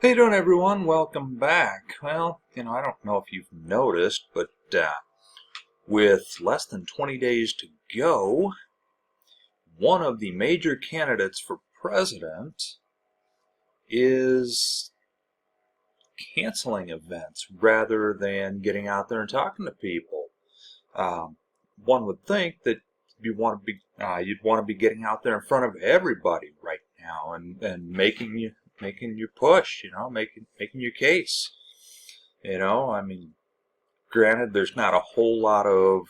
How you doing, everyone? Welcome back. Well, I don't know if you've noticed, but with less than 20 days to go, one of the major candidates for president is canceling events rather than getting out there and talking to people. Um, One would think that you'd want to be getting out there in front of everybody right now and making your push, making your case. I mean, granted, there's not a whole lot of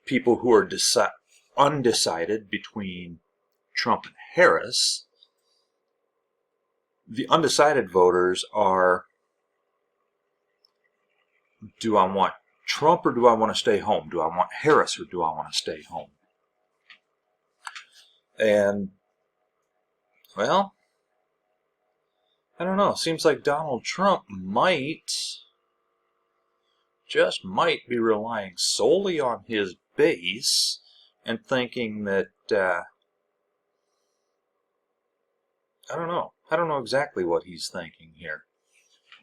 people who are undecided between Trump and Harris. The undecided voters are, do I want Trump or do I want to stay home? Do I want Harris or do I want to stay home? And, well, I don't know. Seems like Donald Trump just might be relying solely on his base and thinking that, I don't know. I don't know exactly what he's thinking here.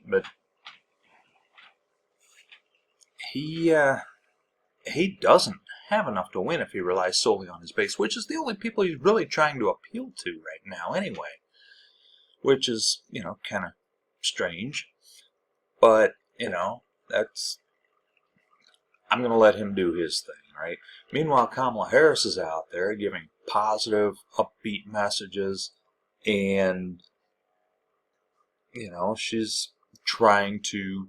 But he doesn't have enough to win if he relies solely on his base, which is the only people he's really trying to appeal to right now anyway. Which is, kind of strange. But, I'm going to let him do his thing, right? Meanwhile, Kamala Harris is out there giving positive, upbeat messages, and, she's trying to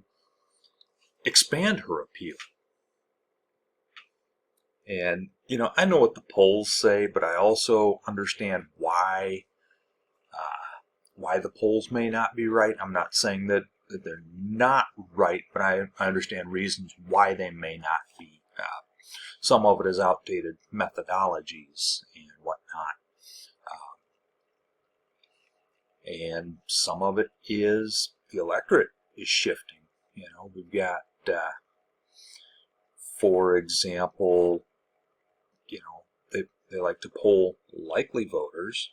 expand her appeal. And, I know what the polls say, but I also understand why the polls may not be right. I'm not saying that they're not right, but I understand reasons why they may not be. Some of it is outdated methodologies and whatnot. And some of it is the electorate is shifting. We've got, for example, they like to poll likely voters,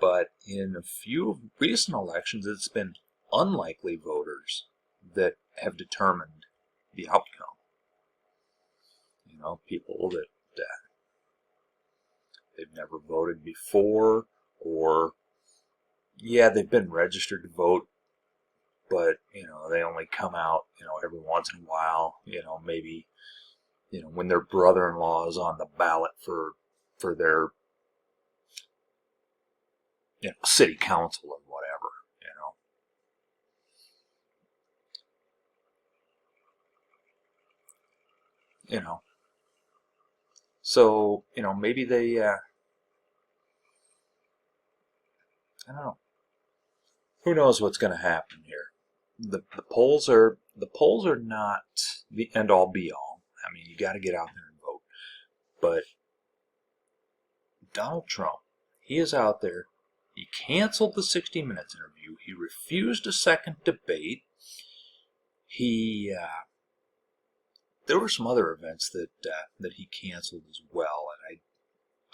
but in a few recent elections, it's been unlikely voters that have determined the outcome. People that they've never voted before, or, yeah, they've been registered to vote, but, they only come out, every once in a while, maybe, when their brother-in-law is on the ballot for their, city council or whatever, So, maybe they, I don't know. Who knows what's going to happen here? The polls are not the end all be all. I mean, you got to get out there and vote. But Donald Trump, he is out there. He canceled the 60 Minutes interview. He refused a second debate. There were some other events that he canceled as well, and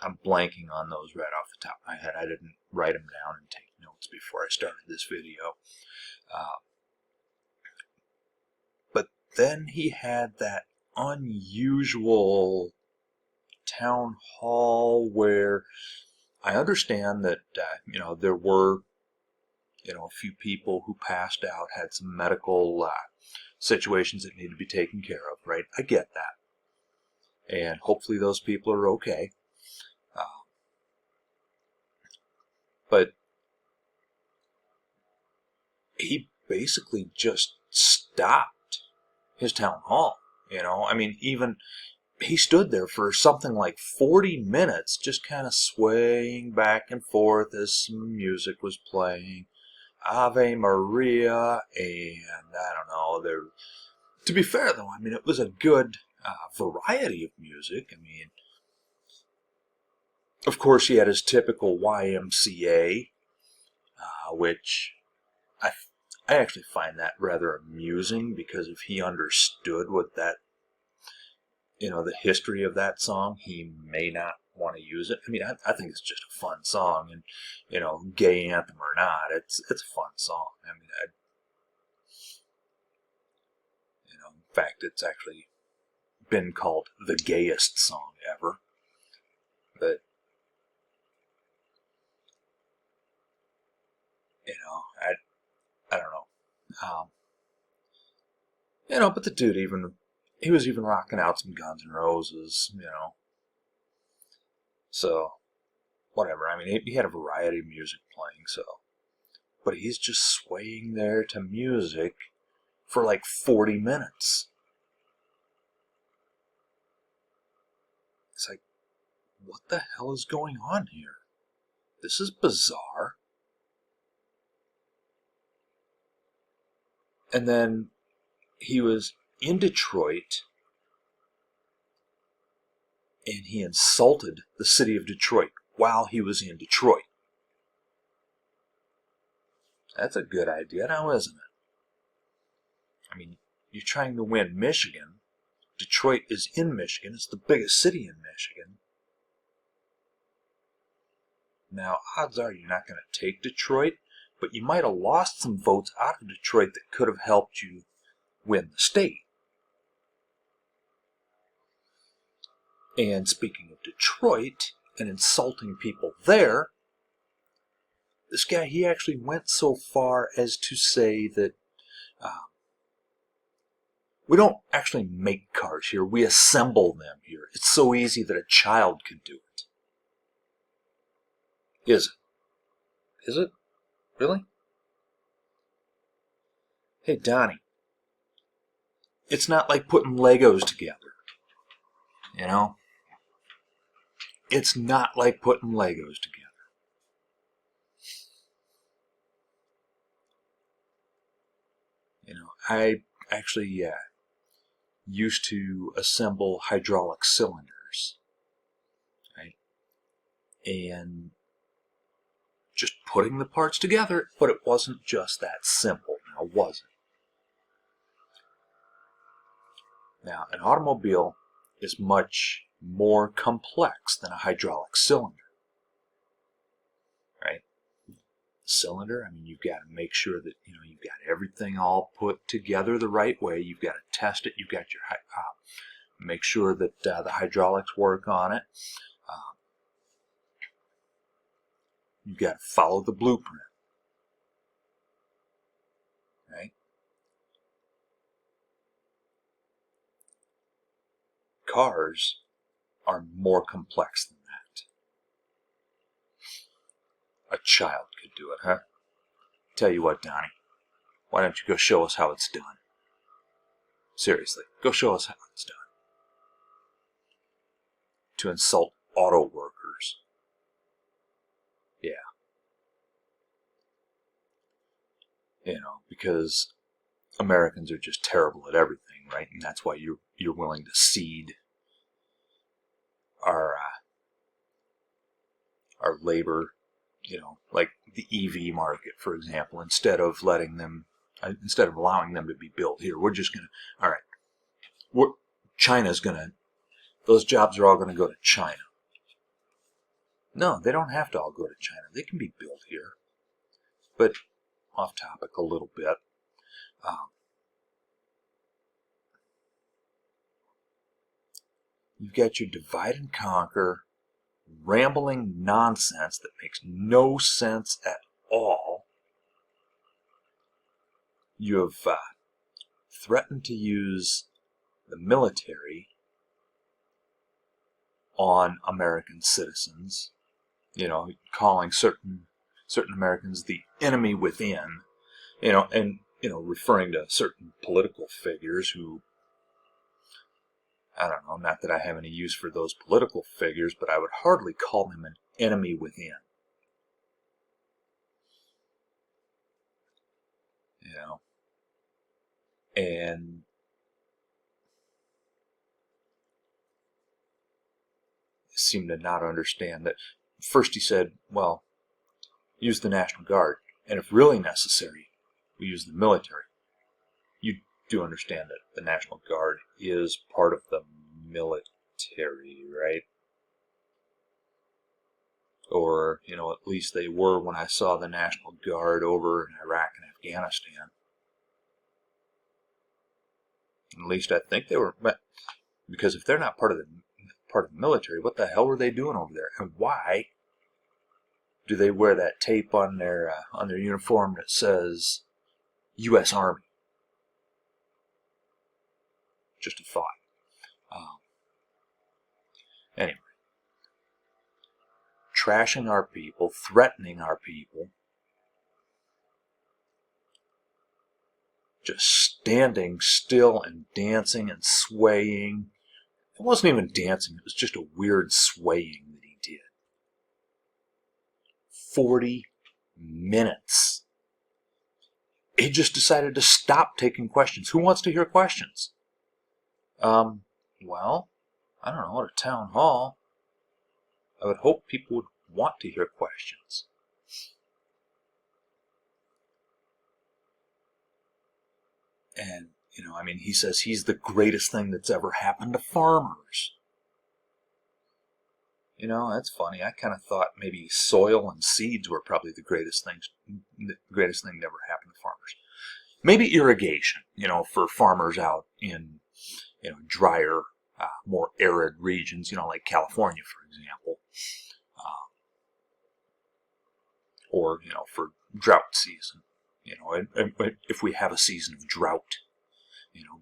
I'm blanking on those right off the top of my head. I didn't write them down and take notes before I started this video. But then he had that unusual town hall where I understand that, there were, a few people who passed out, had some medical situations that need to be taken care of, right? I get that. And hopefully those people are okay. But he basically just stopped his town hall. I mean, even he stood there for something like 40 minutes, just kind of swaying back and forth as some music was playing. Ave Maria, and I don't know. To be fair, though, I mean, it was a good variety of music. I mean, of course, he had his typical YMCA, which I actually find that rather amusing, because if he understood what that, the history of that song, he may not want to use it. I mean, I think it's just a fun song, and gay anthem or not, it's a fun song. I mean, in fact, it's actually been called the gayest song ever. But I don't know. But the dude he was even rocking out some Guns N' Roses, So, whatever. I mean, he had a variety of music playing, so. But he's just swaying there to music for like 40 minutes. It's like, what the hell is going on here? This is bizarre. And then he was in Detroit, and he insulted the city of Detroit while he was in Detroit. That's a good idea now, isn't it? I mean, you're trying to win Michigan. Detroit is in Michigan. It's the biggest city in Michigan. Now, odds are you're not going to take Detroit, but you might have lost some votes out of Detroit that could have helped you win the state. And speaking of Detroit and insulting people there, this guy, he actually went so far as to say that we don't actually make cars here, we assemble them here. It's so easy that a child can do it. Is it? Is it? Really? Hey, Donnie, it's not like putting Legos together. It's not like putting Legos together. I actually used to assemble hydraulic cylinders, right? And just putting the parts together, but it wasn't just that simple. Now, was it? Now, an automobile is much more complex than a hydraulic cylinder, right? Cylinder, I mean, you've got to make sure that you've got everything all put together the right way. You've got to test it. You've got your make sure that the hydraulics work on it. You've got to follow the blueprint, right? Cars are more complex than that. A child could do it, huh? Tell you what, Donnie, why don't you go show us how it's done? Seriously, go show us how it's done. To insult auto workers. Yeah. Because Americans are just terrible at everything, right? And that's why you're willing to cede our labor, like the EV market, for example, instead of allowing them to be built here. We're just going to, all right, China's going to, those jobs are all going to go to China. No, they don't have to all go to China. They can be built here. But off topic a little bit. You've got your divide and conquer, rambling nonsense that makes no sense at all. You have threatened to use the military on American citizens, calling certain Americans the enemy within, and referring to certain political figures who, I don't know, not that I have any use for those political figures, but I would hardly call them an enemy within. And seem to not understand that. First he said, well, use the National Guard, and if really necessary, we use the military. You do understand that the National Guard is part of the military, right? Or, at least they were when I saw the National Guard over in Iraq and Afghanistan. At least I think they were, because if they're not part of the military, what the hell were they doing over there? And why do they wear that tape on their uniform that says U.S. Army? Just a thought. Anyway, trashing our people, threatening our people, just standing still and dancing and swaying. It wasn't even dancing, it was just a weird swaying that he did. 40 minutes. He just decided to stop taking questions. Who wants to hear questions? Well, I don't know, at a town hall, I would hope people would want to hear questions. And, he says he's the greatest thing that's ever happened to farmers. That's funny. I kind of thought maybe soil and seeds were probably the greatest thing that ever happened to farmers. Maybe irrigation, for farmers out in, drier, more arid regions, like California, for example. Or, for drought season, and if we have a season of drought,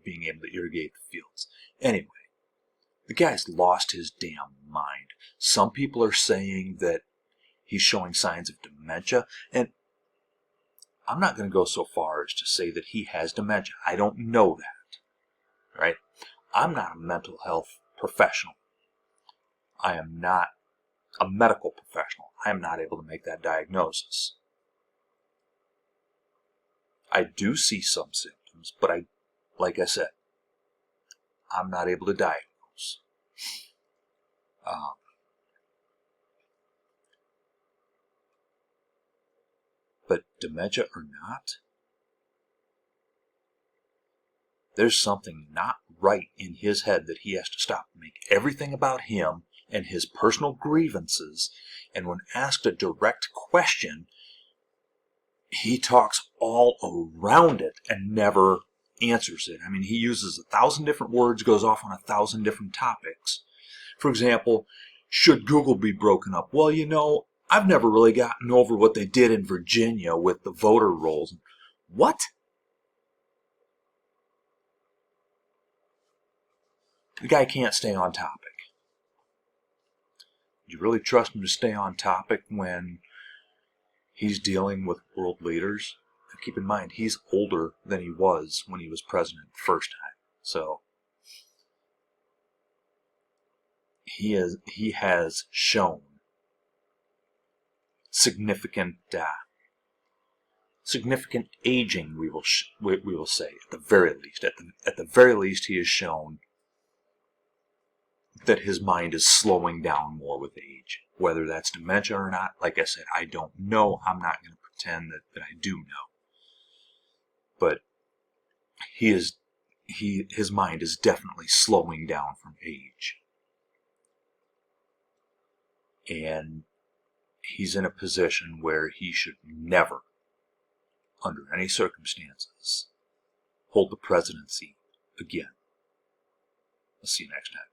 being able to irrigate the fields. Anyway, the guy's lost his damn mind. Some people are saying that he's showing signs of dementia, and I'm not going to go so far as to say that he has dementia. I don't know that, right? I'm not a mental health professional. I am not a medical professional. I am not able to make that diagnosis. I do see some symptoms, but like I said, I'm not able to diagnose. But dementia or not, there's something not right in his head that he has to stop and make everything about him and his personal grievances. And when asked a direct question, he talks all around it and never answers it. He uses 1,000 different words, goes off on 1,000 different topics. For example, should Google be broken up? Well, I've never really gotten over what they did in Virginia with the voter rolls. What? The guy can't stay on topic. Do you really trust him to stay on topic when he's dealing with world leaders? And keep in mind, he's older than he was when he was president the first time. So he has shown significant aging. We will say, at the very least. At the very least, he has shown that his mind is slowing down more with age. Whether that's dementia or not, like I said, I don't know. I'm not going to pretend that I do know. But his mind is definitely slowing down from age. And he's in a position where he should never, under any circumstances, hold the presidency again. I'll see you next time.